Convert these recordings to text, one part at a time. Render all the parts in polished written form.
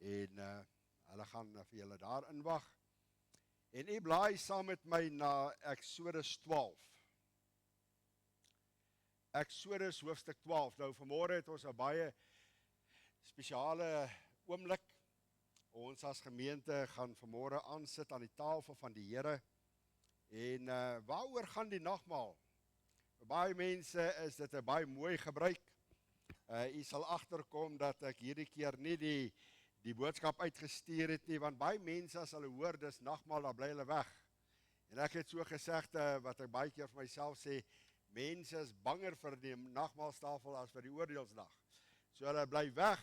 en hulle gaan vir julle daar inwag. En u blaai saam met my na Eksodus 12. Eksodus hoofstuk 12. Nou vanmôre het ons 'n baie spesiale oomblik. Ons as gemeente gaan vanmôre aansit aan die tafel van die Here. En waaroor gaan die nagmaal? Vir baie mense is dit 'n baie mooi gebruik. U sal agterkom dat ek hierdie keer nie die boodskap uitgestuur het nie, want baie mense as hulle hoor dis nagmaal, dan bly hulle weg. En ek het so gesegde wat ek baie keer vir myself sê, mense is banger vir die nagmaalstafel as vir die oordeelsdag. So hulle bly weg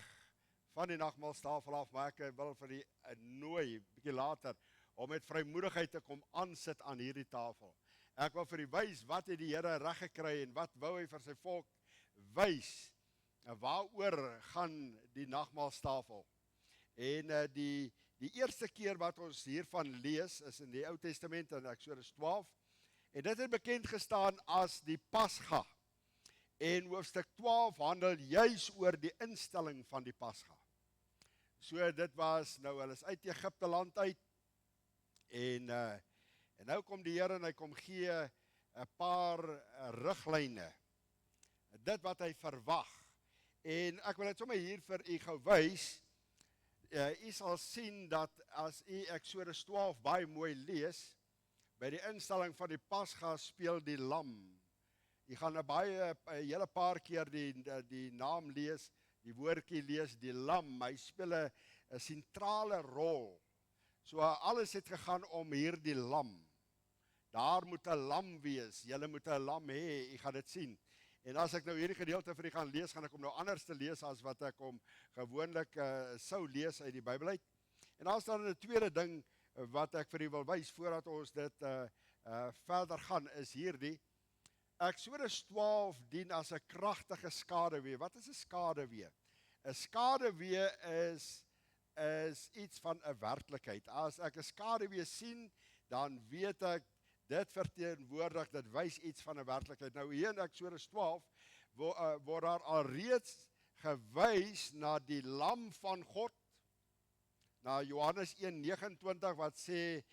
van die nagmaalstafel af, maar ek wil vir die nooi, bietjie later, om met vrymoedigheid te kom aansit aan hierdie tafel. Ek wil vir u wys wat het die Here reg gekry en wat wou hy vir sy volk wys. En waaroor gaan die nagmaalstafel? En die eerste keer wat ons hiervan lees is in die Ou Testament in Eksodus 12. En dit het bekend gestaan as die Pasga. En hoofstuk 12 handel juis oor die instelling van die Pasga. So dit was, nou hulle is uit Egipte land uit. En nou kom die Here en hy kom gee 'n paar riglyne. Dit wat hy verwag. En ek wil dit sommer hier vir u gou wys. U sal sien dat as u Eksodus 12 baie mooi lees, by die instelling van die Pasga speel die lam. U gaan 'n hele paar keer die naam lees, die woordjie lees, die lam. Hy speel 'n sentrale rol. So alles het gegaan om hierdie lam. Daar moet 'n lam wees. Julle moet 'n lam hê. U gaan dit sien. En as ek nou hierdie gedeelte vir u gaan lees, gaan ek hom nou anders te lees as wat ek hom gewoonlik sou lees uit die Bybel uit. En dan staan 'n tweede ding wat ek vir u wil wys voordat ons dit verder gaan, is hierdie. Eksodus 12 dien as 'n kragtige skaduwee. Wat is 'n skaduwee? 'n Skaduwee is iets van 'n werklikheid. As ek 'n skaduwee sien, dan weet ek dit verteenwoordig, dit wys iets van 'n werklikheid. Nou hier in Eksodus 12 word daar alreeds gewys na die lam van God. Na Johannes 1:29 wat sê,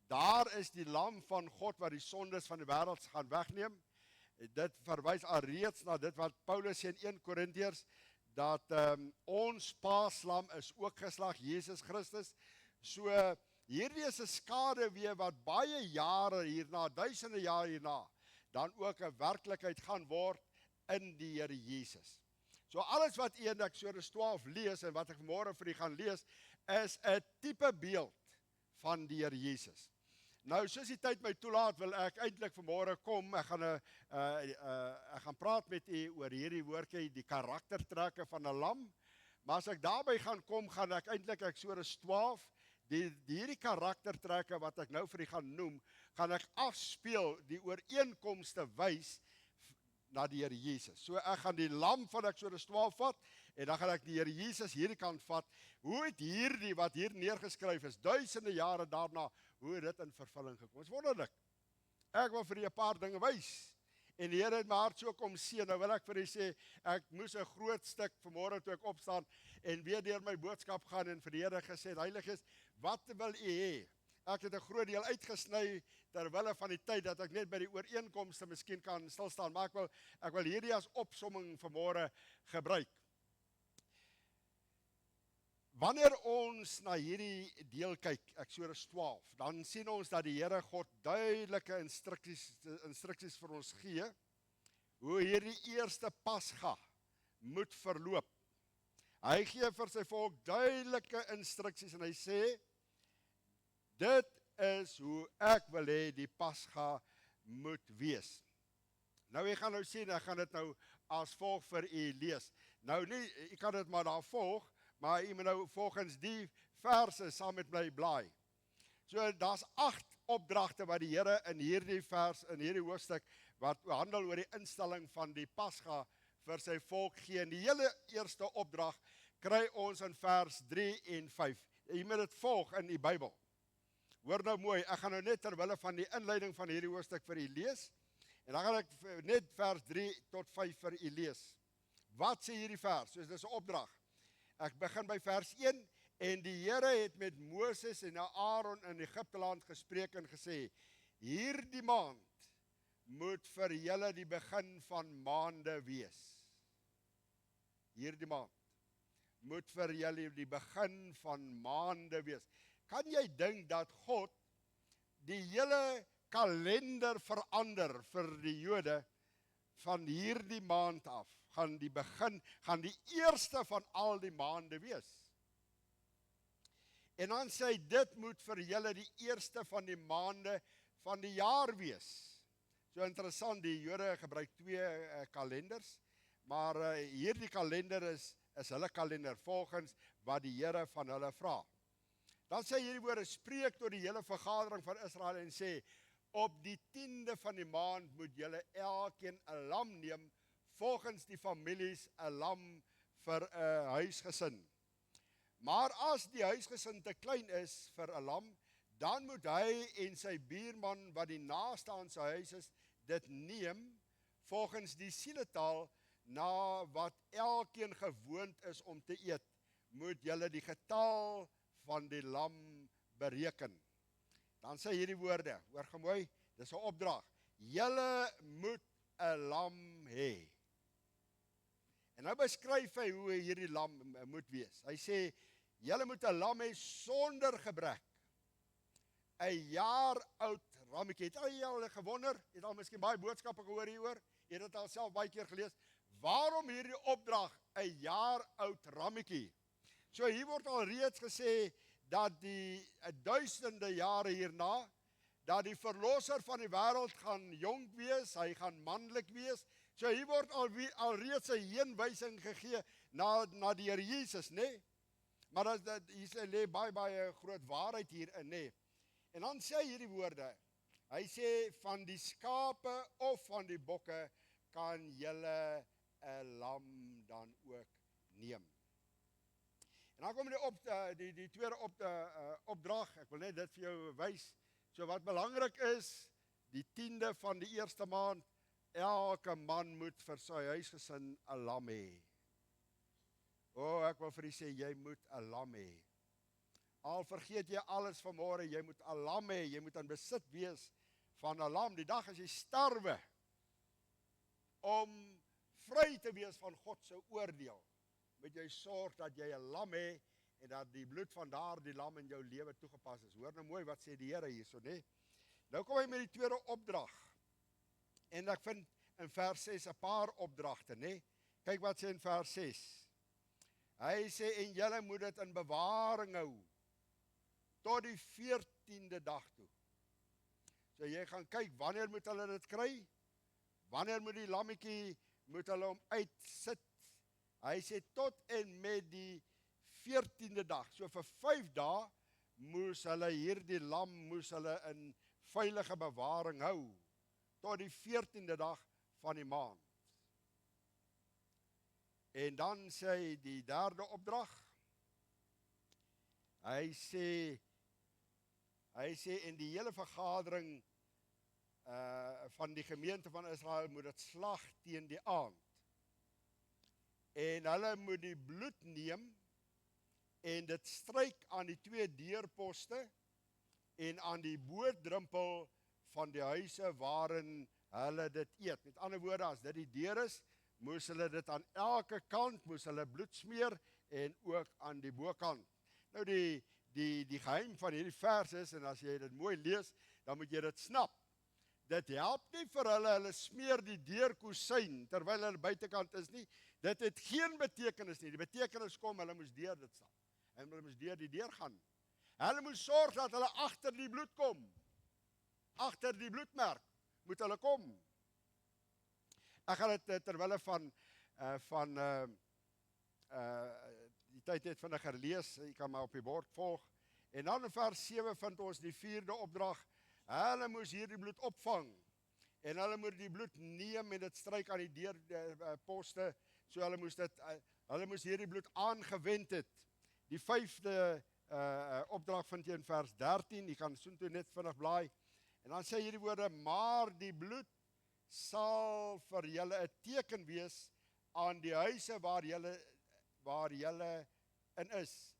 daar is die lam van God wat die sondes van die wêreld gaan wegneem. Dit verwys alreeds na dit wat Paulus sê in 1 Korintiërs, dat ons paaslam is ook geslag, Jesus Christus. So hierdie is 'n skaduwee wat baie jare hierna, duisende jaar hierna, dan ook 'n werklikheid gaan word in die Here Jesus. So alles wat u in Eksodus 12 lees en wat ek vanmôre vir u gaan lees, is 'n tipe beeld van die Here Jesus. Nou, soos die tyd my toelaat, wil ek eintlik vanmôre kom. Ek gaan praat met u oor hierdie woordjie, die karaktertrekke van 'n lam. Maar as ek daarby gaan kom, gaan ek eintlik Eksodus 12, hierdie karaktertrekke wat ek nou vir u gaan noem, gaan ek afspeel, die ooreenkomste wys na die Here Jesus. So ek gaan die lam van Eksodus 12 vat, en dan gaan ek die Here Jesus hierdie kant vat. Hoe het hierdie wat hier neergeskryf is, duisende jare daarna, hoe het dit in vervulling gekom? Dit is wonderlik. Ek wil vir u 'n paar dinge wys. En die Here het my hart so kom seën. Nou wil ek vir u sê, ek moes 'n groot stuk vanmôre toe ek opstaan en weer deur my boodskap gaan en vir die Here gesê, Heilige Gees, wat wil u hê? Ek het 'n groot deel uitgesny terwille van die tyd dat ek net by die ooreenkomste miskien kan stil staan, maar ek wil hierdie as opsomming vanmôre gebruik. Wanneer ons na hierdie deel kyk, Eksodus 12, dan sien ons dat die Here God duidelike instruksies vir ons gee, hoe hierdie eerste Pasga moet verloop. Hy gee vir sy volk duidelike instruksies en hy sê, dit is hoe ek wil hê die Pasga moet wees. Nou ek gaan nou sien, ek gaan dit nou as volg vir u lees. Nou nie, ek kan dit maar daar volg, maar u moet nou volgens die verse saam met my blaai. So daar's 8 opdragte wat die Here in hierdie hoofstuk wat handel oor die instelling van die Pasga vir sy volk gee. En die hele eerste opdrag kry ons in vers 3 en 5. Jy moet dit volg in die Bybel. Hoor nou mooi, ek gaan nou net terwille van die inleiding van hierdie hoofstuk vir u lees. En dan gaan ek net vers 3 tot 5 vir u lees. Wat sê hierdie vers? So dis 'n opdrag. Ek begin by vers 1. En die Here het met Moses en Aaron in Egipte land gespreek en gesê, hierdie maand moet vir julle die begin van maande wees. Hierdie maand moet vir julle die begin van maande wees. Kan jy dink dat God die hele kalender verander vir die Jode van hierdie maand af? Gaan die eerste van al die maande wees. En dan sê hy, dit moet vir julle die eerste van die maande van die jaar wees. So interessant, die Jode gebruik twee kalenders, maar hierdie kalender is hulle kalender, volgens wat die Here van hulle vra. Dan sê hierdie woorde, spreek tot die hele vergadering van Israel en sê, op die 10de van die maand moet julle elkeen 'n lam neem, volgens die families 'n lam vir 'n huisgesin. Maar as die huisgesin te klein is vir 'n lam, dan moet hy en sy buurman wat die naaste aan sy huis is, dit neem volgens die sieletaal na wat elkeen gewoond is om te eet, moet julle die getal van die lam bereken. Dan sê hierdie woorde, hoor gou mooi, dis 'n opdrag. Julle moet 'n lam hê. En nou beskryf hy hoe hierdie lam moet wees. Hy sê, julle moet 'n lam hê sonder gebrek. 'n jaar oud rammetjie. Het jy al gewonder? Het al miskien baie boodskappe gehoor hieroor? Het dit al self baie keer gelees? Waarom hierdie opdrag 'n jaar oud rammetjie? So hier word al reeds gesê dat die duisende jare hierna, dat die verlosser van die wêreld gaan jonk wees, hy gaan manlik wees. So hier word al reeds 'n heenwysing gegee na die Here Jesus, né? Maar hier lê baie groot waarheid hierin, né? En dan sê hy hierdie woorde. Hy sê, van die skape of van die bokke kan julle 'n lam dan ook neem. En dan kom die tweede opdrag. Ek wil net dit vir jou wys. So wat belangrik is, die 10de van die eerste maand, elke man moet vir sy huisgesin 'n lam hê. Ek wil vir u sê, jy moet 'n lam hê. Al vergeet jy alles vanmôre, jy moet 'n lam hê, jy moet in besit wees van 'n lam. Die dag as jy sterwe, om vry te wees van God se oordeel, moet jy sorg dat jy 'n lam hê en dat die bloed van daardie lam in jou lewe toegepas is. Hoor nou mooi wat sê die Here hierso, né? Nou kom hy met die tweede opdrag. En ek vind in vers 6 'n paar opdragte, né? Kyk wat sê in vers 6. Hy sê, en julle moet dit in bewaring hou tot die 14de dag toe. So jy gaan kyk, wanneer moet hulle dit kry? Wanneer moet die lammetjie, moet hulle hom uitsit? Hy sê, tot en met die 14de dag. So vir 5 dae moes hulle hierdie lam in veilige bewaring hou, tot die 14de dag van die maand. En dan sê hy die derde opdrag. Hy sê in die hele vergadering van die gemeente van Israel moet dit slag teen die aand. En hulle moet die bloed neem en dit stryk aan die 2 deurposte en aan die boordrempel van die huise waarin hulle dit eet. Met ander woorde, as dit die deur is, moes hulle dit aan elke kant, moes hulle bloed smeer en ook aan die bokant. Nou die geheim van hierdie vers is, en as jy dit mooi lees, dan moet jy dit snap. Dit help nie vir hulle smeer die deurkusyn terwyl hulle buitekant is nie. Dit het geen betekenis nie. Die betekenis kom, hulle moes deur dit stap. En hulle moes deur die deur gaan. Hulle moes sorg dat hulle agter die bloed kom. Agter die bloedmerk moet hulle kom. Ek gaan dit terwille van die tyd het vinnig herlees, jy kan maar op die bord volg. En dan in vers 7 vind ons die 4de opdrag. Hulle moes hierdie bloed opvang. En hulle moet die bloed neem en dit stryk aan die deurposte. So hulle moes hierdie bloed aangewend het. Die 5de opdrag vind jy in vers 13. Jy kan soontoe net vinnig blaai. En dan sê hierdie woorde, maar die bloed sal vir julle 'n teken wees aan die huise waar julle in is.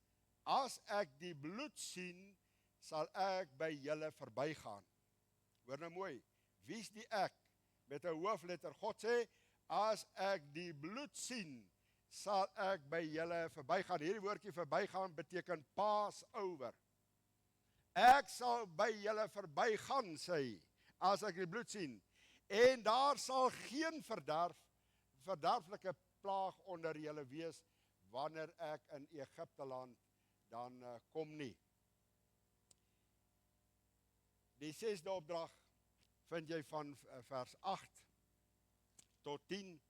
as ek die bloed sien, sal ek by julle verbygaan. Hoor nou mooi, wie is die ek? Met 'n hoofletter. God sê, as ek die bloed sien, sal ek by julle verbygaan. Hierdie woordjie verbygaan beteken Passover. Ek sal by julle verbygaan, sê hy, as ek die bloed sien. En daar sal geen verderflike plaag onder julle wees, wanneer ek in Egipte land dan kom nie. Die 6de opdrag vind jy van vers 8 tot 10.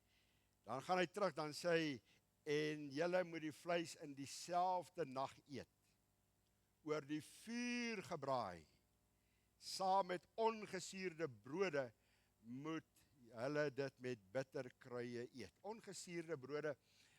Dan gaan hy terug, dan sê hy, en julle moet die vleis in dieselfde nag eet, oor die vuur gebraai, saam met ongesuurde brode, moet hulle dit met bitterkruie eet. Ongesuurde brode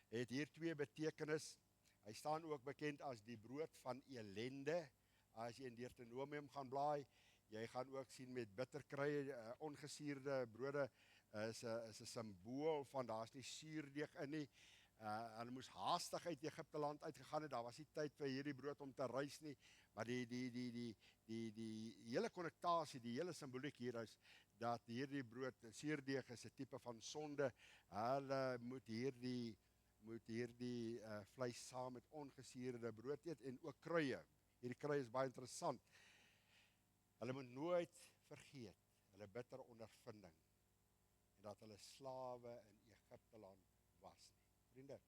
het hier 2 betekenis. Hy staan ook bekend as die brood van elende. As jy in Deuteronomium gaan blaai, jy gaan ook sien met bitterkruie, ongesuurde brode is 'n simbool van daar's nie suurdeeg in nie. Hulle moes haastig uit Egipte land uitgegaan het. Daar was nie tyd vir hierdie brood om te reis nie, maar die hele konnektasie, die hele simboliek hier is dat hierdie brood, suurdeeg is 'n tipe van sonde. Hulle moet hierdie vleis saam met ongesuurde brood eet en ook kruie. Hierdie kruie is baie interessant. Hulle moet nooit vergeet hulle bitter ondervinding en dat hulle slawe in Egipte land was nie. Vriende,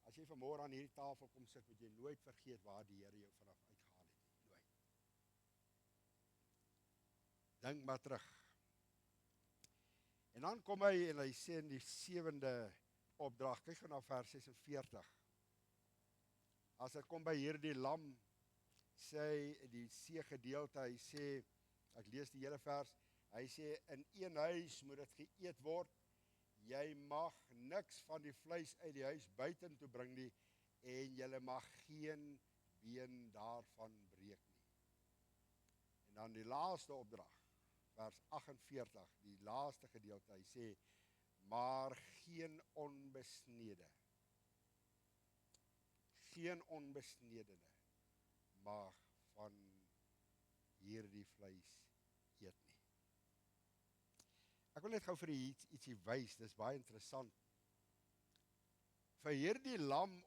as jy vanmôre aan hierdie tafel kom sit, moet jy nooit vergeet waar die Here jou vanaf uitgehaal het nie. Nooit. Dink maar terug. En dan kom hy en hy sê in die 7de opdrag, kyk gou na vers 46. As ek kom by hierdie lam, sê hy die C-gedeelte, hy sê, ek lees die hele vers, hy sê, in een huis moet dit geëet word, jy mag niks van die vleis uit die huis buiten toe bring nie, en jy mag geen been daarvan breek nie. En dan die laaste opdrag, vers 48, die laaste gedeelte, hy sê, maar geen onbesnede mag van hierdie vleis eet nie. Ek wil net gou vir ietsie wys, dis baie interessant. Vir hierdie lam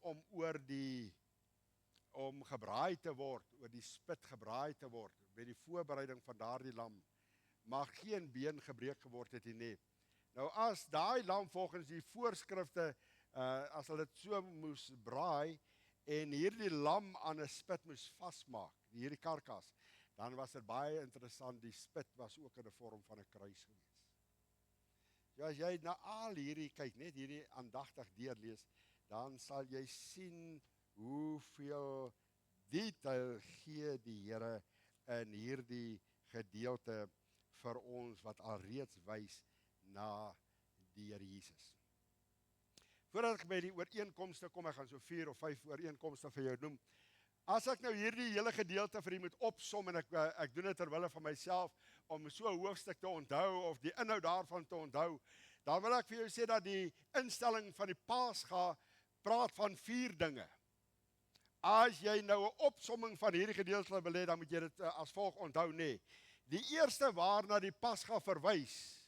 om gebraai te word, oor die spit gebraai te word, by die voorbereiding van daardie lam, mag geen been gebreek geword het nie. Nou as daai lam volgens die voorskrifte, as hulle dit so moes braai, en hierdie lam aan 'n spit moes vasmaak, hierdie karkas, dan was dit baie interessant, die spit was ook in 'n vorm van 'n kruis gewees. Ja, as jy na al hierdie kyk, net hierdie aandagtig deurlees, dan sal jy sien hoeveel detail gee die Here in hierdie gedeelte vir ons, wat alreeds wys na die Here Jesus. Voordat ek by die ooreenkomste kom, ek gaan so 4 of 5 ooreenkomste vir jou noem. As ek nou hierdie hele gedeelte vir u moet opsom, en ek doen dit terwille van myself, om so 'n hoofstuk te onthou, of die inhoud daarvan te onthou, dan wil ek vir jou sê dat die instelling van die Pasga praat van 4 dinge. As jy nou 'n opsomming van hierdie gedeelte wil hê, dan moet jy dit as volg onthou, nee. Die eerste waarna die Pasga verwys,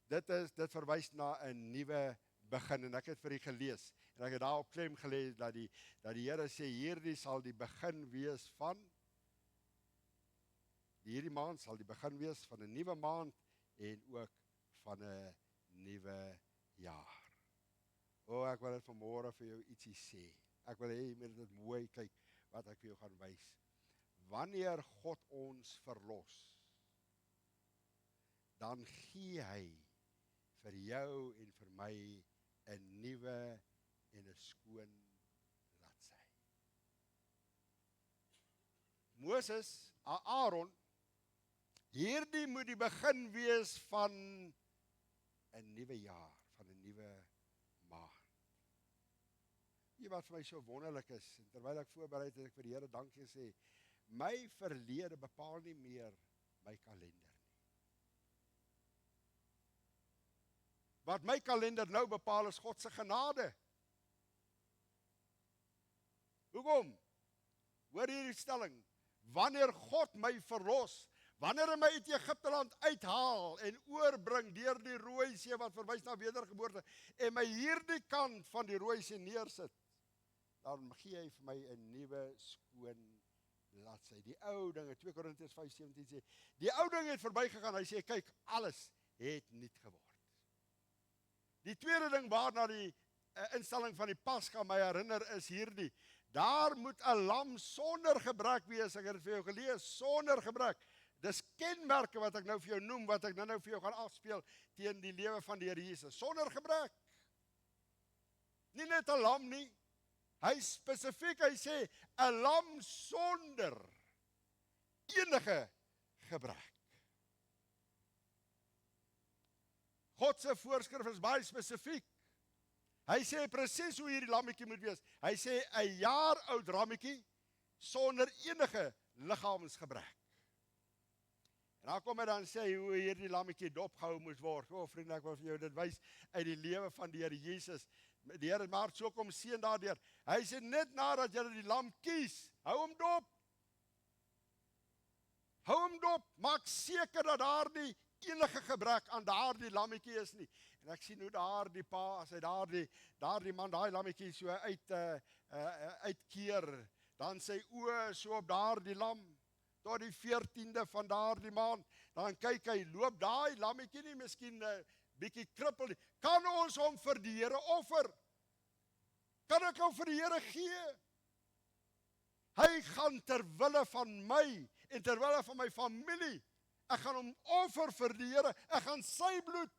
dit verwys na 'n nuwe begin, en ek het vir u gelees, en ek het daarop klem gelê dat die Here sê, hierdie sal die begin wees van, hierdie maand sal die begin wees van 'n nuwe maand, en ook van 'n nuwe jaar. Ek wil dit vanmôre vir jou ietsie sê. Ek wil hê jy moet dit mooi kyk, wat ek vir jou gaan wys. Wanneer God ons verlos, dan gee hy vir jou en vir my 'n nuwe en 'n skoon bladsy. Moses, Aaron, hierdie moet die begin wees van 'n nuwe jaar, van 'n nuwe maand. Wat vir my so wonderlik is, en terwyl ek voorberei het, ek vir die Here dankie sê, my verlede bepaal nie meer my kalender nie. Wat my kalender nou bepaal is God se genade. Hoekom? Hoor hierdie stelling, wanneer God my verlos, wanneer hy my uit Egipte land uithaal en oorbring deur die Rooi See wat verwys na wedergeboorte en my hierdie kant van die Rooi See neersit, dan gee hy vir my 'n nuwe skoon bladsy. Die ou dinge, 2 Korintiërs 5:17 sê, die ou ding het verbygegaan. Hy sê, kyk, alles het nuut geword. Die tweede ding waarna die instelling van die Pasga my herinner is hierdie. Daar moet 'n lam sonder gebrek wees. Ek het dit vir jou gelees, sonder gebrek. Dis kenmerke wat ek nou vir jou noem, wat ek nou vir jou gaan afspeel teen die lewe van die Here Jesus. Sonder gebrek. Nie net 'n lam nie. Hy spesifiek, hy sê, 'n lam sonder enige gebrek. God se voorskrif is baie spesifiek. Hy sê presies hoe hierdie lammetjie moet wees. Hy sê 'n jaar oud lammetjie sonder enige liggaamsgebrek. En dan kom hy dan sê hoe hierdie lammetjie dopgehou moet word. Vriende, ek wil vir jou dit wys uit die lewe van die Here Jesus. Die Here maar so kom seën daardeur. Hy sê net nadat jy die lam kies, hou hom dop. Hou hom dop, maak seker dat daar nie enige gebrek aan daardie lammetjie is nie. En ek sien hoe daardie pa, as hy daardie man daai lammetjie so uitkeer, dan sy oë so op daardie lam tot die 14de van daardie maand, dan kyk hy, loop daai lammetjie nie miskien 'n bietjie krippel nie. Kan ons hom vir die Here offer? Kan ek hom vir die Here gee? Hy gaan ter wille van my en ter wille van my familie, ek gaan hom offer vir die Here. Ek gaan sy bloed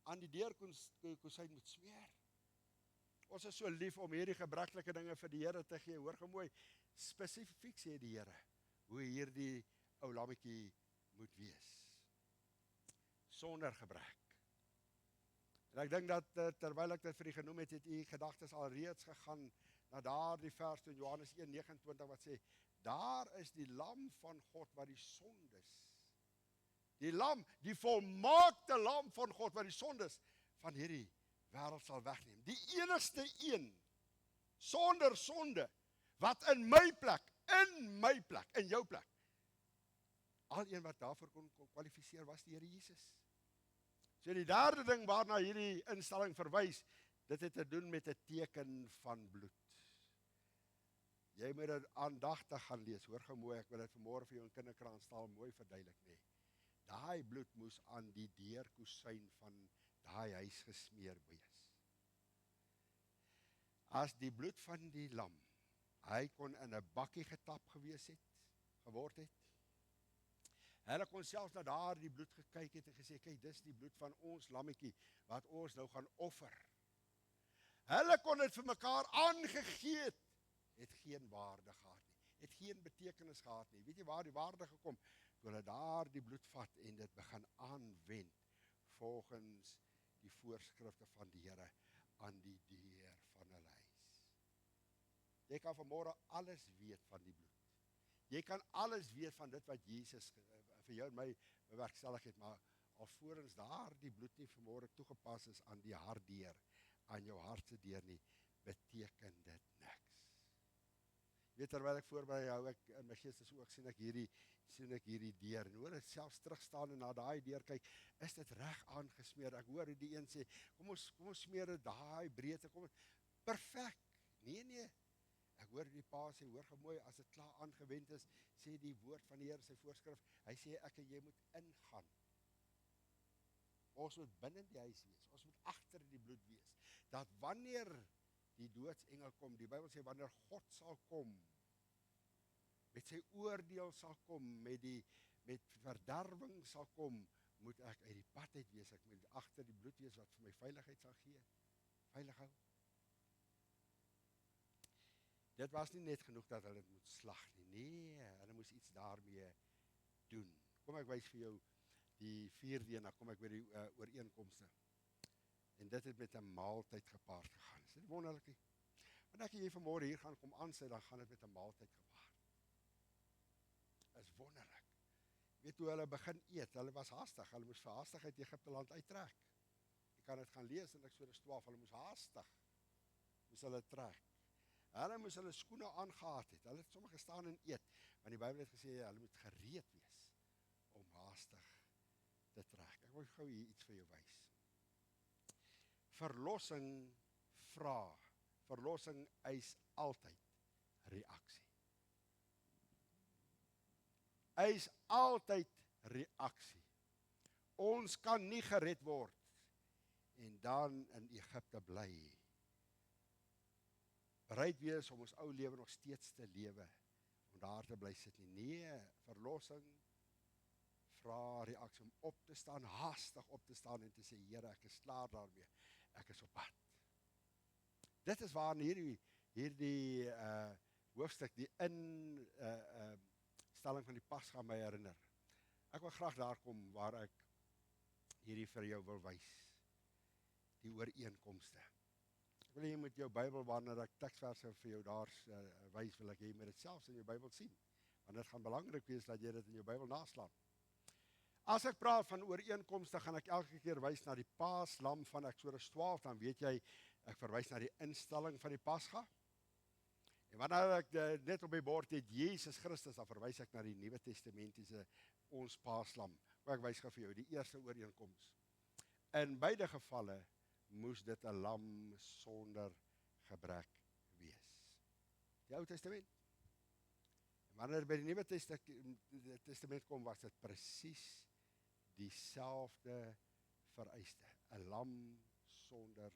aan die deurkosyn moet smeer. Ons is so lief om hierdie gebreklike dinge vir die Here te gee. Hoor gou mooi, spesifiek sê die Here hoe hierdie ou lammetjie moet wees. Sonder gebrek. En ek dink dat terwyl ek dit vir u genoem het, het u gedagtes al reeds gegaan na daardie vers in Johannes 1:29 wat sê, daar is die lam van God wat die sondes, die lam, die volmaakte lam van God wat die sondes van hierdie wêreld sal wegneem. Die enigste een sonder sonde wat in my plek, in jou plek, al een wat daarvoor kon kwalifiseer was die Here Jesus. So die derde ding waarna hierdie instelling verwys, dit het te doen met 'n teken van bloed. Jy moet dit aandagtig gaan lees. Hoor gou mooi, ek wil dit vanmôre vir jou in kinderkraanstaal mooi verduidelik, nee. Daai bloed moes aan die deurkosyn van daai huis gesmeer wees. As die bloed van die lam, hy kon in 'n bakkie getap geword het. Hulle kon selfs na daardie bloed gekyk het en gesê, kyk, dis die bloed van ons lammetjie wat ons nou gaan offer. Hulle kon dit vir mekaar aangegee het geen waarde gehad nie, het geen betekenis gehad nie. Weet jy waar die waarde gekom? Toe hulle daardie bloed vat en dit begin aanwend volgens die voorskrifte van die Here aan die deur van hulle huis. Jy kan vanmôre alles weet van die bloed. Jy kan alles weet van dit wat Jesus vir jou en my bewerkstellig het, maar alvorens daardie bloed nie vanmôre toegepas is aan die hartdeur, aan jou hartse deur nie, beteken dit niks. Weet, terwyl ek voorberei hou ek in my geestesoog sien ek hierdie deur en hoor ek selfs terugstaan en na daai deur kyk, is dit reg aangesmeer? Ek hoor die een sê, kom ons smeer dit daai breedte, perfek. Nee. Ek hoor die pa sê, hoor gou mooi, as dit klaar aangewend is, sê die woord van die Here, sy voorskrif, hy sê ek en jy moet ingaan. Ons moet binne die huis wees, ons moet agter die bloed wees, dat wanneer die doodsengel kom, die Bybel sê, wanneer God sal kom, met sy oordeel sal kom, met verderwing sal kom, moet ek uit die pad uit wees, ek moet agter die bloed wees, wat vir my veiligheid sal gee, veilig hou. Dit was nie net genoeg dat hulle moet slag nie, nee, hulle moes iets daarmee doen. Kom ek wys vir jou die 4de en dan kom ek by die ooreenkomste. En dit het met 'n maaltyd gepaard gegaan. Is dit wonderlik nie? Want as jy vanmôre hier gaan kom aansit, dan gaan dit met 'n maaltyd gepaard. Is wonderlik. Weet hoe hulle begin eet, hulle was haastig, hulle moes verhaastig uit Egipte land uittrek. Jy kan dit gaan lees in Eksodus 12, hulle moes haastig, moes hulle trek. Hulle moes hulle skoene aangehad het. Hulle het sommer gestaan en eet, want die Bybel het gesê hulle moet gereed wees om haastig te trek. Ek wil gou hier iets vir jou wys. Verlossing vra. Verlossing eis altyd reaksie. Eis altyd reaksie. Ons kan nie gered word en dan in Egipte bly. Bereid wees om ons ou lewe nog steeds te lewe, om daar te bly sit nie. Nee, verlossing vra reaksie om op te staan, haastig op te staan en te sê, Here, ek is klaar daarmee. Ek is op pad. Dit is waar hierdie hoofstuk, die instelling van die Pasga my herinner. Ek wil graag daar kom waar ek hierdie vir jou wil wys. Die ooreenkomste. Ek wil jy met jou Bybel, wanneer ek teksverse vir jou daar wys, wil ek jy met dit selfs in jou Bybel sien. Want dit gaan belangrik wees dat jy dit in jou Bybel naslaan. As ek praat van ooreenkomste, gaan ek elke keer wys na die paaslam van Eksodus 12, dan weet jy, ek verwys na die instelling van die Pasga. En wanneer ek net op die bord het Jesus Christus, dan verwys ek na die Nuwe Testamentiese ons paaslam. Maar ek wys gou vir jou die eerste ooreenkoms. In beide gevalle moes dit 'n lam sonder gebrek wees. Die Ou Testament. En wanneer by die Nuwe Testament kom, was dit presies dieselfde vereiste. 'n Lam sonder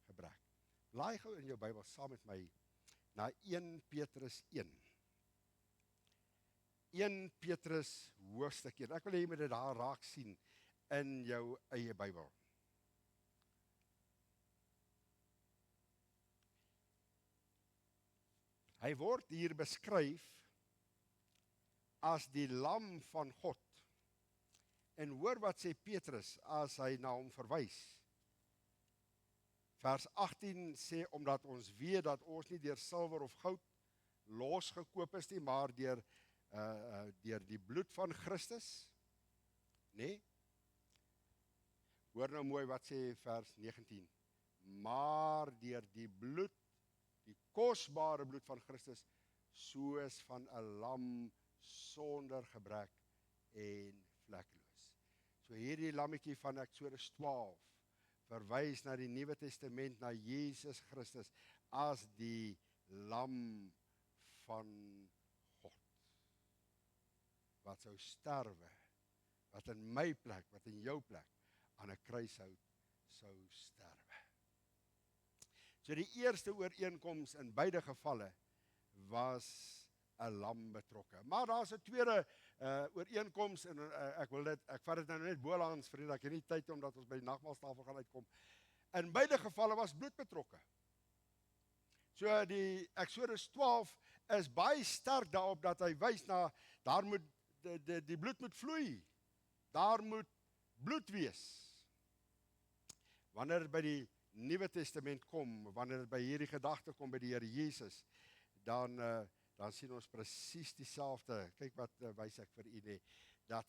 gebrek. Laai gou in jou Bybel saam met my na 1 Petrus 1. 1 Petrus hoofstuk 1. Ek wil hê jy moet dit daar raak sien in jou eie Bybel. Hy word hier beskryf as die lam van God. En hoor wat sê Petrus as hy na hom verwys. Vers 18 sê, omdat ons weet dat ons nie deur silwer of goud losgekoop is nie, maar deur die bloed van Christus. Nee? Hoor nou mooi wat sê vers 19. Maar deur die bloed, die kosbare bloed van Christus, soos van 'n lam sonder gebrek en vlekkeloos. So hierdie lammetjie van Eksodus 12 verwys na die Nuwe Testament, na Jesus Christus as die lam van God. Wat sou sterwe, wat in my plek, wat in jou plek, aan 'n kruishout sou sterwe. So die eerste ooreenkoms in beide gevalle was 'n lam betrokke. Maar daar's 'n tweede ooreenkoms en ek vat dit nou net bolangs vriende, ek het nie tyd omdat ons by die nagmaaltafel gaan uitkom. In beide gevalle was bloed betrokke. So die Eksodus 12 is baie sterk daarop dat hy wys na daar moet die bloed moet vloei. Daar moet bloed wees. Wanneer dit by die Nuwe Testament kom, wanneer dit by hierdie gedagte kom by die Here Jesus, dan sien ons presies dieselfde. Kyk wat wys ek vir u nie, dat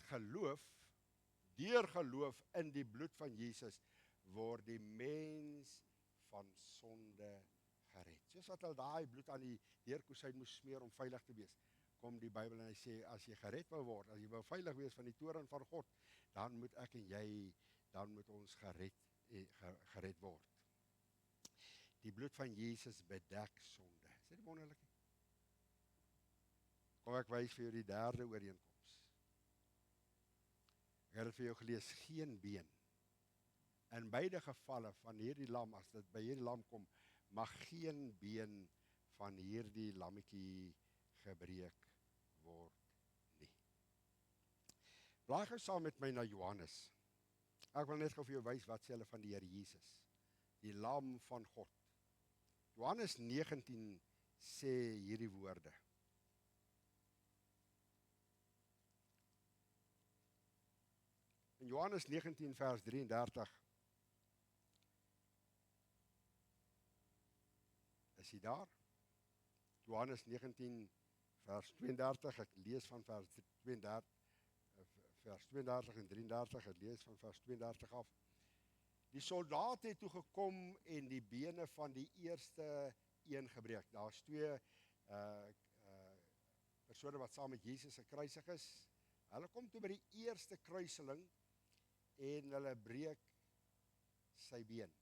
deur geloof in die bloed van Jesus, word die mens van sonde gered. Soos wat hulle daai bloed aan die deurkosyn moes smeer om veilig te wees, kom die Bybel en hy sê, as jy gered wil word, as jy wil veilig wees van die toorn van God, dan moet ek en jy, dan moet ons gered word. Die bloed van Jesus bedek sonde. Is dit wonderlik? Kom ek wys vir jou die derde ooreenkoms. Ek het dit vir jou gelees, geen been. In beide gevalle van hierdie lam, as dit by hierdie lam kom, mag geen been van hierdie lammetjie gebreek word nie. Blaai gou saam met my na Johannes. Ek wil net gou vir jou wys wat sê hulle van die Here Jesus, die lam van God. Johannes 19 sê hierdie woorde. In Johannes 19 vers 33 is hy daar. Johannes 19 vers 32, ek lees van vers 32 en 33, ek lees van vers 32 af. Die soldaat het toe gekom en die bene van die eerste een gebreek. Daar's twee persone wat saam met Jesus gekruisig is. Hulle kom toe by die eerste kruiseling en hulle breek sy been.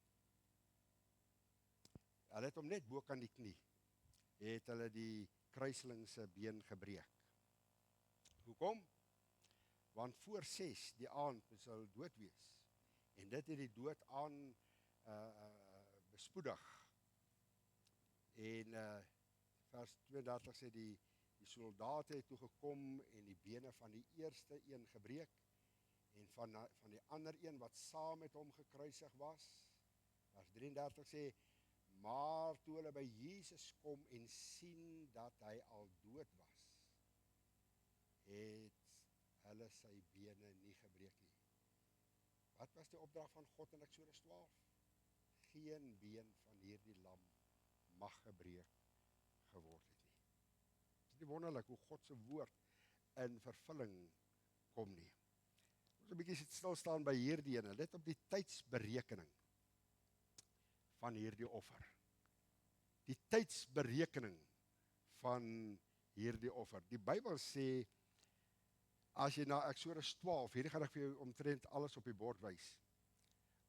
Hulle het hom net bo kan die knie, het hulle die kruiseling se been gebreek. Hoekom? Want voor 6 die aand moes hulle dood wees. En dit het die dood aan bespoedig. En vers 32 sê die soldate het toe gekom en die bene van die eerste een gebreek en van die ander een wat saam met hom gekruisig was. Vers 33 sê, maar toe hulle by Jesus kom en sien dat hy al dood was, het hulle sy bene nie gebreek nie. Wat was die opdrag van God in Eksodus 12? Geen been van hierdie lam mag gebreek geword het nie. Het is nie wonderlik hoe God se woord in vervulling kom nie. Ons 'n bietjie stilstaan by hierdie ene, let op die tydsberekening van hierdie offer. Die tydsberekening van hierdie offer. Die Bybel sê, as jy na Eksodus 12, hierdie gaan ek vir jou omtrent alles op die bord wys.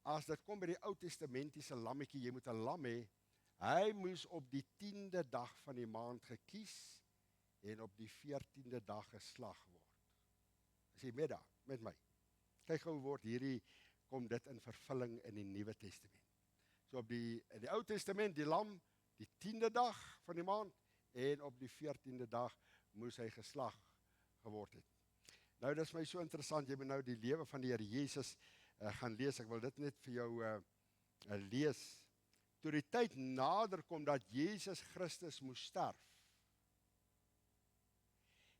As dit kom by die Ou Testamentiese lammetjie, jy moet 'n lam hê, hy moes op die 10de dag van die maand gekies en op die 14de dag geslag word. As jy met my. Kyk gou kom dit in vervulling in die Nuwe Testament. So in die Ou Testament, die lam, die 10de dag van die maand, en op die 14de dag moes hy geslag geword het. Nou, dit is my so interessant, jy moet nou die lewe van die Here Jesus gaan lees, ek wil dit net vir jou lees. Toe die tyd nader kom dat Jesus Christus moes sterf,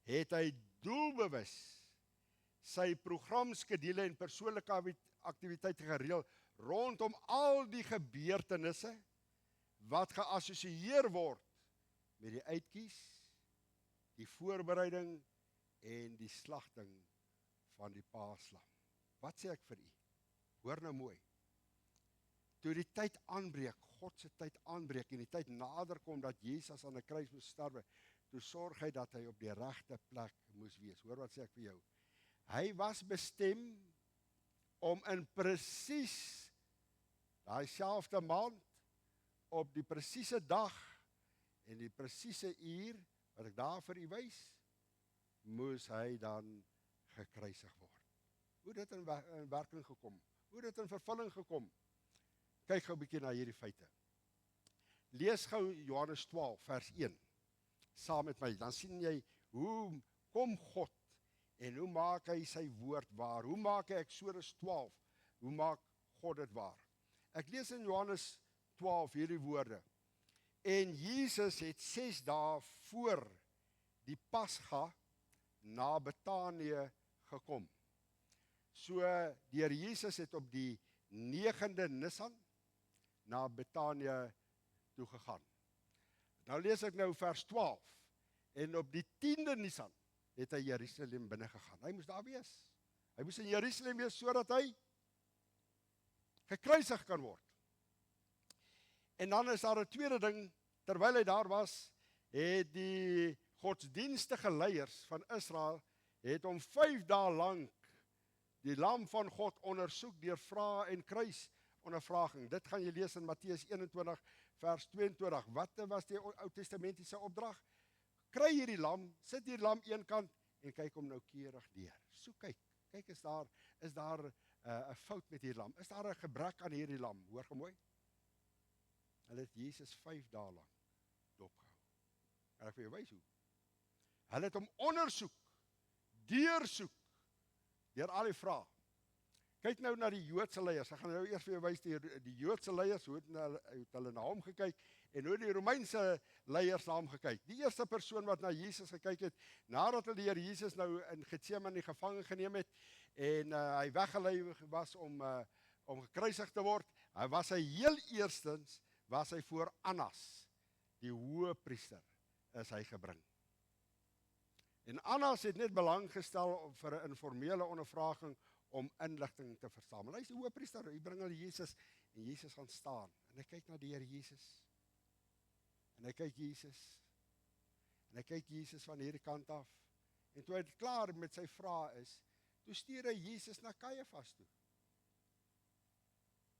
het hy doelbewus sy programskedule en persoonlike aktiwiteite gereël rondom al die gebeurtenisse wat geassosieer word met die uitkies, die voorbereiding en die slagting van die paaslam. Wat sê ek vir u? Hoor nou mooi. Toe die tyd aanbreek, God se tyd aanbreek en die tyd nader kom dat Jesus aan 'n kruis moes sterwe, toe sorg hy dat hy op die regte plek moes wees. Hoor wat sê ek vir jou? Hy was bestem om in presies daai selfde maand, op die presiese dag en die presiese uur, wat ek daar vir u wys, moes hy dan gekruisig word. Hoe dit in werking gekom? Hoe dit in vervulling gekom? Kyk gou 'n bietjie na hierdie feite. Lees gou Johannes 12 vers 1 saam met my. Dan sien jy hoe kom God en hoe maak hy sy woord waar? Hoe maak hy Eksodus 12? Hoe maak God dit waar? Ek lees in Johannes 12 hierdie woorde. En Jesus het 6 dae voor die Pasga na Betanië gekom. So die Here Jesus het op die 9de Nisan na Betanië toe gegaan. Nou lees ek nou vers 12. En op die 10de Nisan het hy Jerusalem binne gegaan. Hy moes daar wees. Hy moes in Jerusalem wees sodat hy gekruisig kan word. En dan is daar 'n tweede ding, terwyl hy daar was, het die godsdienstige leiers van Israel het hom 5 dae lank die lam van God ondersoek deur vrae en kruisondervraging. Dit gaan jy lees in Matteus 21 vers 22. Wat was die Ou Testamentiese opdrag? Kry hierdie lam, sit hierdie lam een kant en kyk hom noukeurig deur. So kyk, is daar 'n fout met hierdie lam? Is daar 'n gebrek aan hierdie lam? Hoor gou mooi. Hulle het Jesus 5 dae lank dopgehou. En ek wil jou wys hoe. Hulle het hom ondersoek, deursoek, deur al die vrae. Kyk nou na die Joodse leiers. Ek gaan nou eers vir jou wys die Joodse leiers, hoe het hulle na hom gekyk, en hoe die Romeinse leiers na hom gekyk. Die eerste persoon wat na Jesus gekyk het, nadat hulle die Here Jesus nou in Getsemane gevange geneem het, en hy weggelei was om gekruisig te word, was hy heel eerstens, was hy voor Annas, die hoëpriester, is hy gebring. En Annas het net belang gestel vir 'n informele ondervraging om inligting te versamel. Hy is die hoëpriester, hy bring hulle Jesus, en Jesus gaan staan, en hy kyk na die Here Jesus. En hy kyk Jesus. En hy kyk Jesus van hierdie kant af. En toe hy klaar met sy vrae is, toe stuur hy Jesus na Kajafas toe.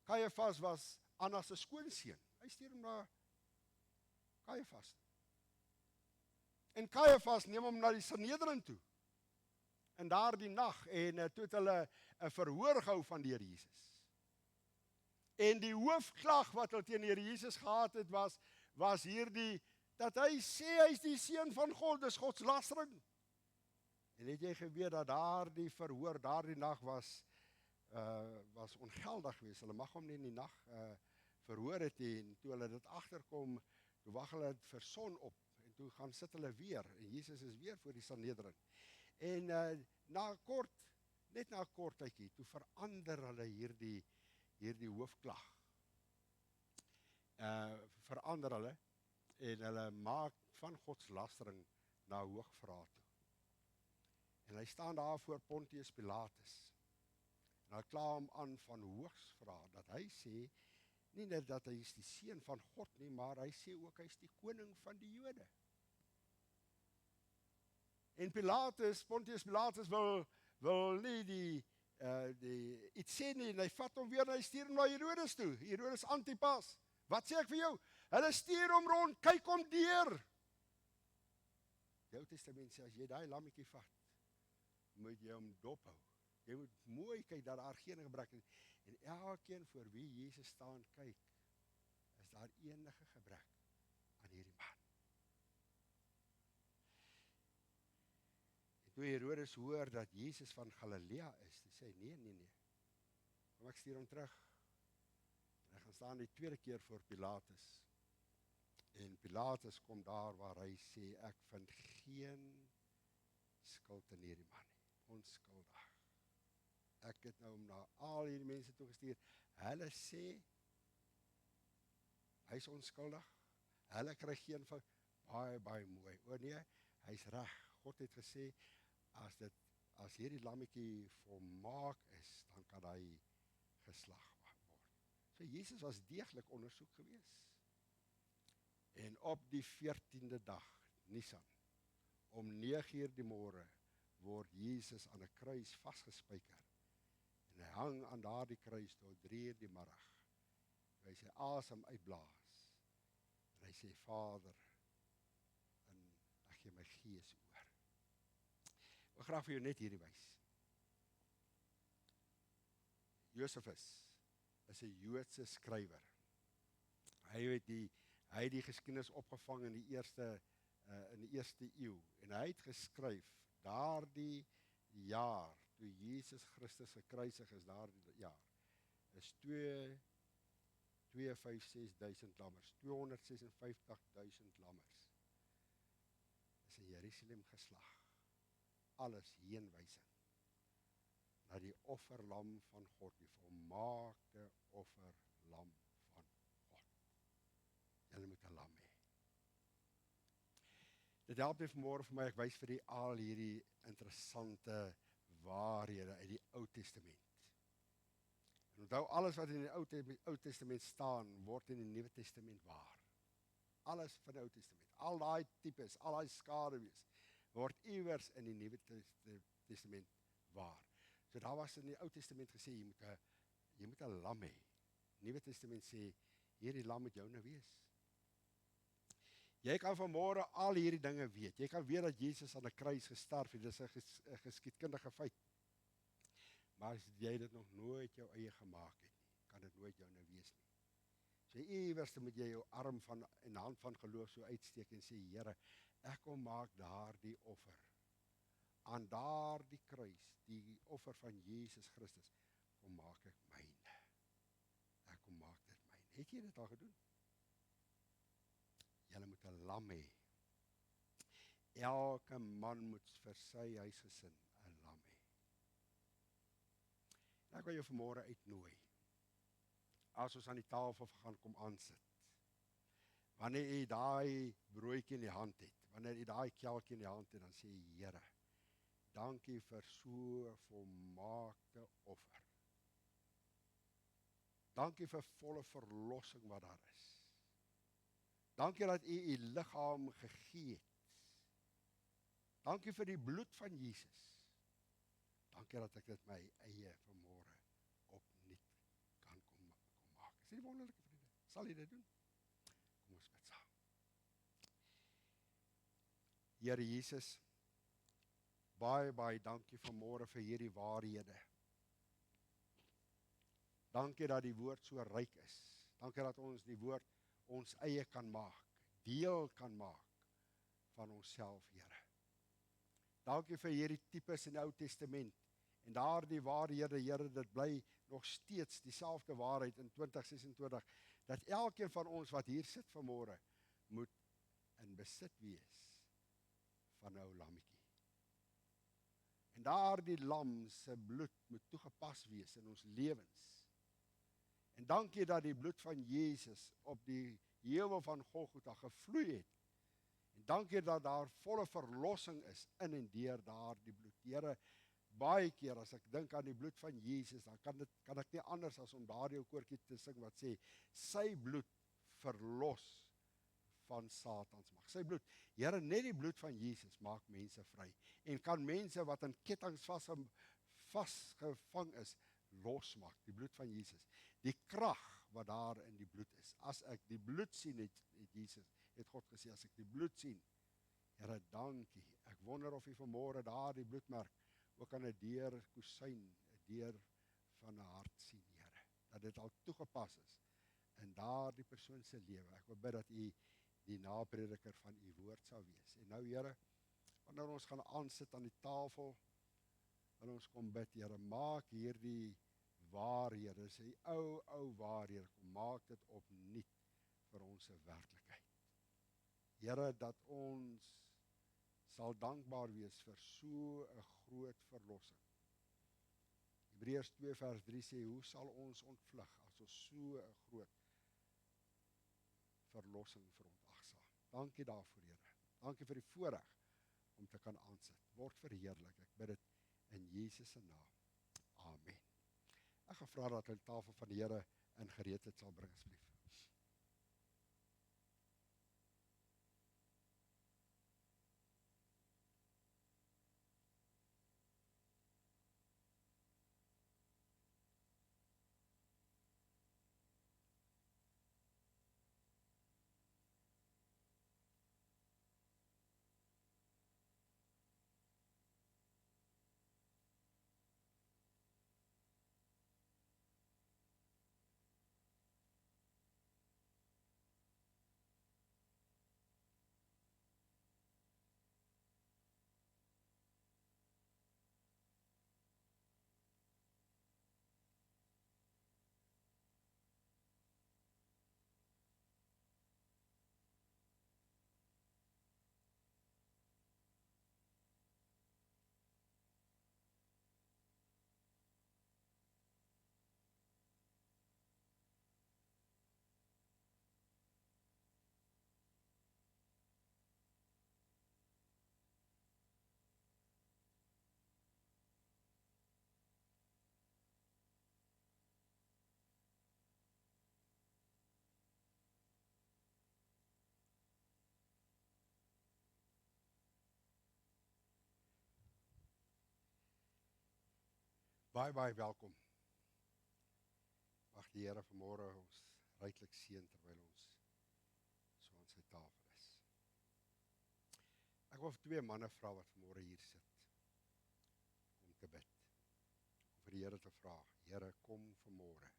Kajafas was Anna se skoonseun. Hy stuur hom na Kajafas toe. En Kajafas neem hom na die Sanhedrin toe. In daardie nag en toe het hulle 'n verhoor gehou van die Here Jesus. En die hoofklag wat hulle teen die Here Jesus gehad het was hierdie dat hy sê hy is die seun van God, dis godslastering. En het jy geweet dat daardie verhoor daardie nag was ongeldig geweest. Hulle mag hom nie in die nag verhoor het en toe hulle dit agterkom, toe wag hulle vir son op en toe gaan sit hulle weer en Jesus is weer voor die Sanhedrin. En net na 'n kort tydjie, toe verander hulle hierdie hoofklag. Verander hulle en hulle maak van godslastering na hoogverraad toe. En hy staan daar voor Pontius Pilatus. En hy kla hom aan van hoogsverraad, dat hy sê, nie net dat hy is die seun van God nie, maar hy sê ook hy is die koning van die Jode. En Pontius Pilatus wil nie iets sê nie, en hy vat hom weer en hy stuur hom na Herodes toe, Herodes Antipas. Wat sê ek vir jou? Hulle stuur hom rond, kyk hom deur. Die Ou Testament sê, as jy daai lammetjie vat, moet jy hom dophou. Jy moet mooi kyk dat daar geen gebrek is. En elkeen voor wie Jesus staan kyk, is daar enige gebrek aan hierdie man. En toe Herodes hoor dat Jesus van Galilea is, hy sê, nee, kom ek stuur hom terug. En hy gaan staan die tweede keer voor Pilatus. En Pilatus kom daar waar hy sê, ek vind geen skuld in hierdie man nie, onskuldig. Ek het nou na al hierdie mense toe gestuur, hulle sê, hy is onskuldig, hulle kry geen fout, baie mooi, nee, hy is reg, God het gesê, as hierdie lammetjie volmaak is, dan kan hy geslag word. So Jesus was deeglik ondersoek gewees. En op die 14de dag, Nisan, om 9:00 die môre, word Jesus aan 'n kruis vasgespijker. En hy hang aan daardie kruis tot 3:00 die middag. Hy sy asem uitblaas. En hy sê, Vader, en ek gee my gees oor. Ek wil graag vir jou net hierdie wys. Josephus is 'n Joodse skrywer. Hy het die geskiedenis opgevang in die eerste eeu. En hy het geskryf, daardie jaar, toe Jesus Christus gekruisig is, daardie jaar, is 256.000 lammers, 256.000 lammers, is in Jerusalem geslag. Alles heenwysing na die offerlam van God, die volmaakte offerlam van God. Julle moet 'n lam hê. Dit help net vanmôre vir my, ek wys vir die al hierdie interessante waarhede uit die Ou Testament. En onthou, alles wat in die Ou Testament staan, word in die Nuwe Testament waar. Alles van die Ou Testament, al daai tipes, al daai skaduwees, word iewers in die Nuwe Testament waar. So daar was in die Ou Testament gesê, jy moet 'n lam hê. Nuwe Testament sê, hierdie lam moet jou nou wees. Jy kan vanmôre al hierdie dinge weet. Jy kan weet dat Jesus aan 'n kruis gesterf het. Dis 'n geskiedkundige feit. Maar as jy dit nog nooit jou eie gemaak het nie, kan dit nooit jou nou wees nie. So iewers moet jy jou arm en hand van geloof so uitsteek en sê, Here, ek kom maak daardie offer. Aan daardie kruis, die offer van Jesus Christus, kom maak ek myne. Ek kom maak dit myne. Het jy dit al gedoen? Julle moet 'n lam hê. Elke man moet vir sy huisgesin 'n lam hê. Ek wil jou vanmôre uitnooi, as ons aan die tafel gaan kom aansit, wanneer jy daai broodjie in die hand het, wanneer jy daai kelkie in die hand het, dan sê jy, Here, dankie vir so volmaakte offer. Dankie vir volle verlossing wat daar is. Dankie dat U U liggaam gegee het. Dankie vir die bloed van Jesus. Dankie dat ek dit my eie vanmôre opnuut kan kom maak. Is dit wonderlike vriende? Sal jy dit doen? Kom ons bid saam. Here Jesus, baie dankie vanmôre vir hierdie waarhede. Dankie dat die woord so ryk is. Dankie dat ons die woord ons eie kan maak, deel kan maak van onsself, Here. Dankie vir hierdie tipes in die Ou Testament en daardie waarhede, Here, dit bly nog steeds dieselfde waarheid in 2026, dat elkeen van ons wat hier sit vanmôre moet in besit wees van 'n ou lammetjie. En daardie lam se bloed moet toegepas wees in ons lewens. En dankie dat die bloed van Jesus op die heuwel van Golgotha gevloei het. En dankie dat daar volle verlossing is in en deur daardie bloed. Here, baie keer as ek dink aan die bloed van Jesus, dan kan ek nie anders as om daardie koortjie te sing wat sê, sy bloed verlos van Satans mag. Sy bloed, Here, net die bloed van Jesus maak mense vry. En kan mense wat in kettinge vasgevang is, losmaak, die bloed van Jesus. Die krag wat daar in die bloed is. As ek die bloed sien, het Jesus, het God gesê, as ek die bloed sien, Here, dankie. Ek wonder of U vanmôre daar die bloedmerk ook aan 'n deur kusyn, 'n deur van 'n hart sien, Here. Dat dit al toegepas is in daardie persoon se lewe. Ek wil bid dat U die naprediker van U woord sal wees. En nou, Here, wanneer ons gaan aansit aan die tafel, en ons kom bid, Here, maak hierdie waarhede, sê ou waarhede, kom maak dit opnuut vir ons werklikheid. Here, dat ons sal dankbaar wees vir so 'n groot verlossing. Hebreërs 2 vers 3 sê, hoe sal ons ontvlug as ons so 'n groot verlossing verontagsaam? Dankie daarvoor, Here. Dankie vir die voorreg om te kan aansit. Word verheerlik. Ek bid dit in Jesus se naam. Amen. Ek gaan vra dat hulle die tafel van die Here in gereedheid sal bring asseblief. Baie welkom. Mag die Here vanmôre ons ryklik seën terwyl ons so aan sy tafel is. Ek wil twee manne vra wat vanmôre hier sit om te bid. Om vir die Here te vra, Here, kom vanmôre.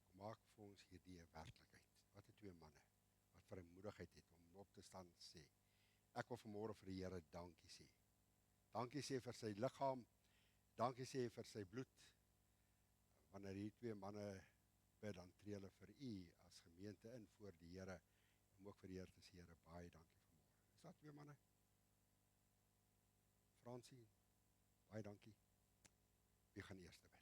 Kom maak vir ons hierdie werklikheid. Wat 'n twee manne wat vrymoedigheid het om op te staan en sê, ek wil vanmôre vir die Here dankie sê. Dankie sê vir sy liggaam. Dankie sê vir sy bloed. Wanneer hierdie twee manne bid, dan tree hulle vir U as gemeente in voor die Here, om ook vir die Here te sê, Here, baie dankie vanmôre. Is dat twee manne? Fransie, baie dankie. Wie gaan eers bid?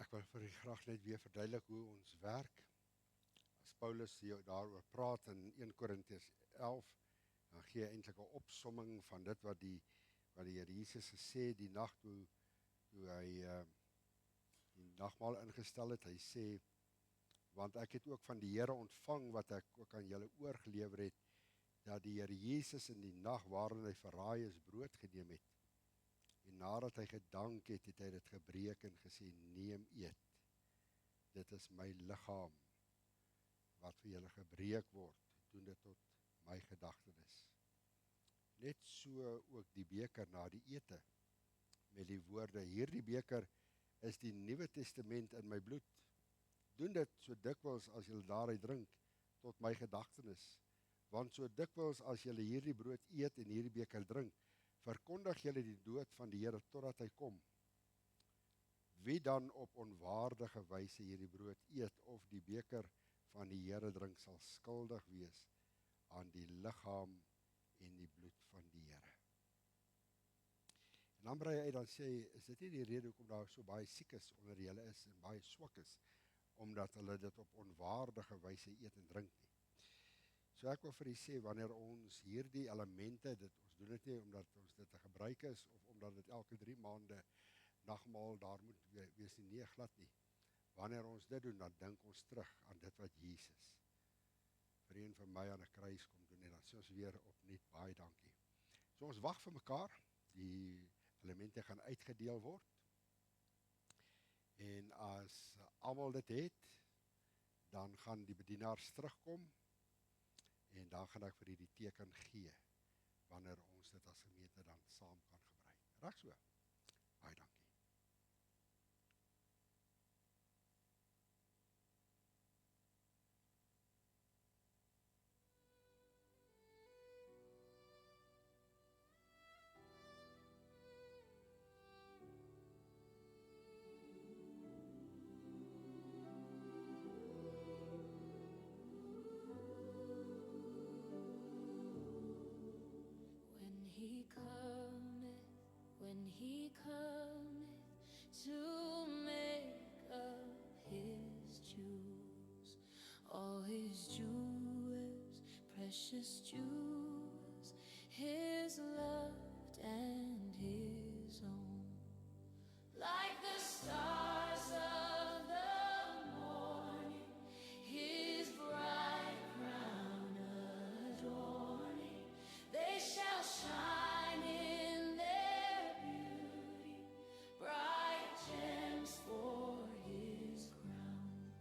Ek wil vir u graag net weer verduidelik hoe ons werk. As Paulus daaroor praat in 1 Korintiërs 11, dan gee hy eintlik 'n opsomming van dit wat die Here Jesus gesê die nag toe hy die nagmaal ingestel het. Hy sê, want ek het ook van die Here ontvang wat ek ook aan julle oorgelewer het, dat die Here Jesus in die nag waarin hy verraai is, brood geneem het. En nadat hy gedank het, het hy dit gebreek en gesê, neem eet. Dit is my liggaam wat vir julle gebreek word. Doen dit tot my gedagtenis. Net so ook die beker na die ete, met die woorde, hierdie beker is die Nuwe Testament in my bloed. Doen dit so dikwels as julle daaruit drink, tot my gedagtenis. Want so dikwels as julle hierdie brood eet en hierdie beker drink, verkondig julle die dood van die Here totdat hy kom. Wie dan op onwaardige wyse hierdie brood eet of die beker van die Here drink, sal skuldig wees aan die liggaam en die bloed van die Here. En dan brei hy uit, dan sê hy, is dit nie die rede hoekom daar so baie siekes onder julle is en baie swak is, omdat hulle dit op onwaardige wyse eet en drink nie. So ek wil vir u sê, wanneer ons hierdie elemente, ons doen dit nie omdat ons dit te gebruik is, of omdat dit elke 3 maande nagmaal daar moet wees nie, glad nie. Wanneer ons dit doen, dan dink ons terug aan dit wat Jesus vir een van my aan 'n kruis kom doen, en dan sê ons weer opnuut, baie dankie. So ons wag vir mekaar, die elemente gaan uitgedeel word, en as almal dit het, dan gaan die bedienaars terugkom, en dan gaan ek vir die teken gee, wanneer ons dit as gemeente dan saam kan gebruik. Reg so? Baie dankie. When he cometh to make of his jewels, all his jewels, precious jewels, his loved and his own, like the stars of the morning, his bright crown adorning, they shall shine in their beauty, bright gems for his crown.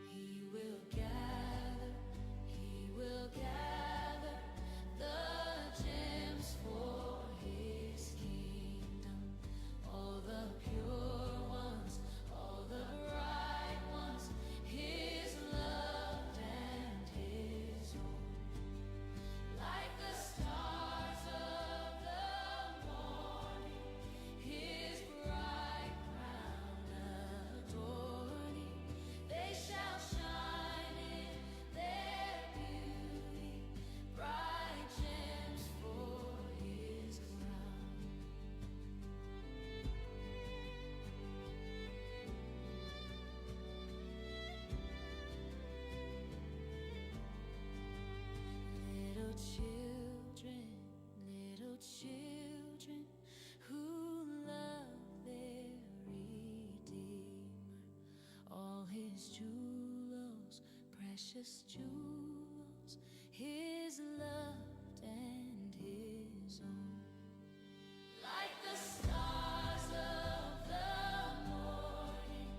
He will gather the gems for his kingdom, all the pure ones, all the bright ones, his loved and his own, like the stars of the morning, his bright crown adorning, they shall shine in their beauty, bright gems for his crown. Little children who love their Redeemer, all his jewels, precious jewels, his loved and his own, like the stars of the morning,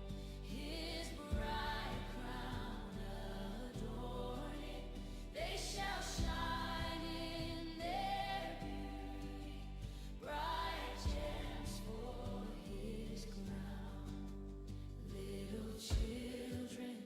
his bright crown adorning, they shall shine in their beauty, bright gems for his crown. Little children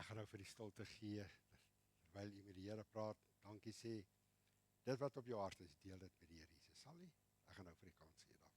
gaan nou vir die stilte gee, terwyl jy met die Here praat, dankie sê, dit wat op jou hart is, deel dit met die Here Jesus, sal nie? Ek gaan nou vir die kans gee daarvoor.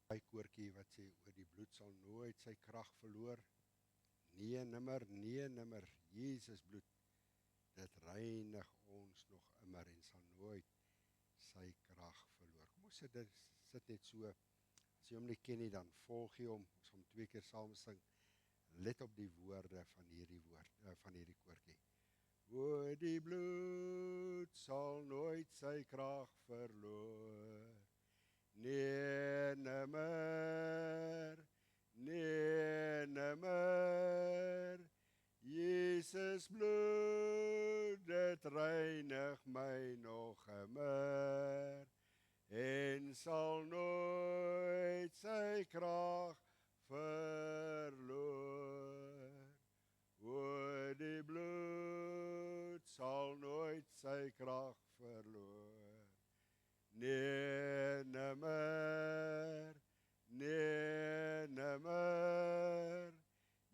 Hy koortjie wat sê, oor die bloed sal nooit sy krag verloor. Nee, nimmer, Jesus bloed, dit reinig ons nog immer en sal nooit sy krag verloor. Kom ons sit net so, as jy hom nie ken nie, dan volg jy hom, ons gaan 2 keer saam sing, let op die woorde van hierdie koortjie. Oor die bloed sal nooit sy krag verloor. Nee, nimmer, Jesus bloed, dit reinig my nog immer, en sal nooit sy krag verloor. Oor die bloed sal nooit sy krag verloor. Nee, nimmer,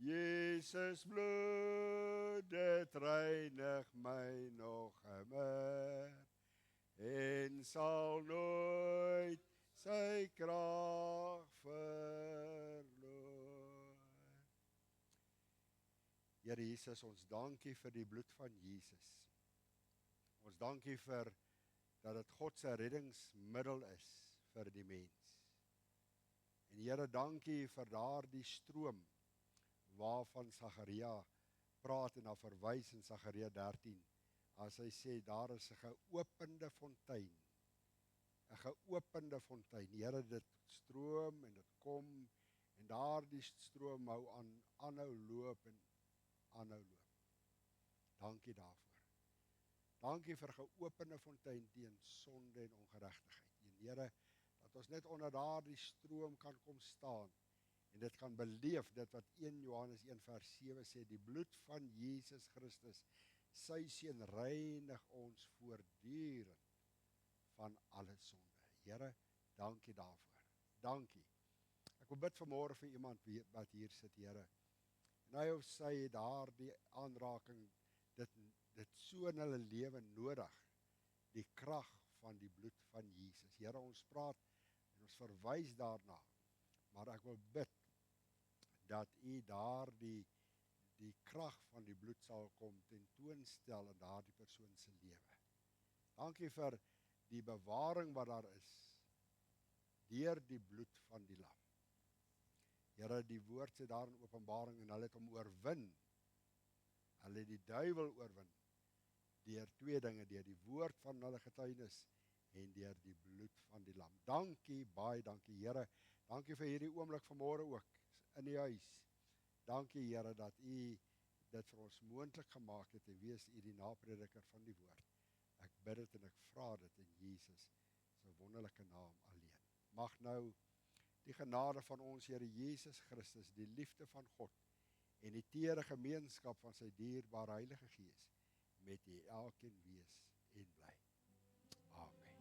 Jesus bloed, dit reinig my nog immer, en sal nooit sy krag verloor. Here Jesus, ons dankie vir die bloed van Jesus. Ons dankie vir dat dit God se reddingsmiddel is vir die mens. En Here, dankie vir daardie stroom waarvan Sagaria praat en na verwys in Sagaria 13, as hy sê, daar is 'n geopende fontein. 'n Geopende fontein. Here, dit stroom en dit kom, en daardie stroom hou aanhou loop en aanhou loop. Dankie daarvoor. Dankie vir geopende fontein teen sonde en ongeregtigheid. En Here, dat ons net onder daardie stroom kan kom staan en dit kan beleef, dit wat 1 Johannes 1 vers 7 sê, die bloed van Jesus Christus, sy seun reinig ons voortdurend van alle sonde. Here, dankie daarvoor. Dankie. Ek wil bid vanmôre vir iemand wat hier sit, Here. En hy of sy het daardie aanraking, dit so in hulle lewe nodig, die krag van die bloed van Jesus. Here, ons praat en ons verwys daarna, maar ek wil bid dat U daardie die krag van die bloed sal kom tentoonstel in daardie persoon se lewe. Dankie vir die bewaring wat daar is deur die bloed van die lam. Here, die woord sê daar in Openbaring, en hulle het hom oorwin. Hulle het die duiwel oorwin deur 2 dinge, deur die woord van hulle getuienis en deur die bloed van die lam. Dankie, baie dankie, Here. Dankie vir hierdie oomblik vanmôre ook in die huis. Dankie, Here, dat U dit vir ons moontlik gemaak het en wees U die naprediker van die woord. Ek bid dit en ek vra dit in Jesus se wonderlike naam alleen. Mag nou die genade van ons Here Jesus Christus, die liefde van God en die teere gemeenskap van sy dierbare Heilige Gees met U elkeen wees en bly. Amen.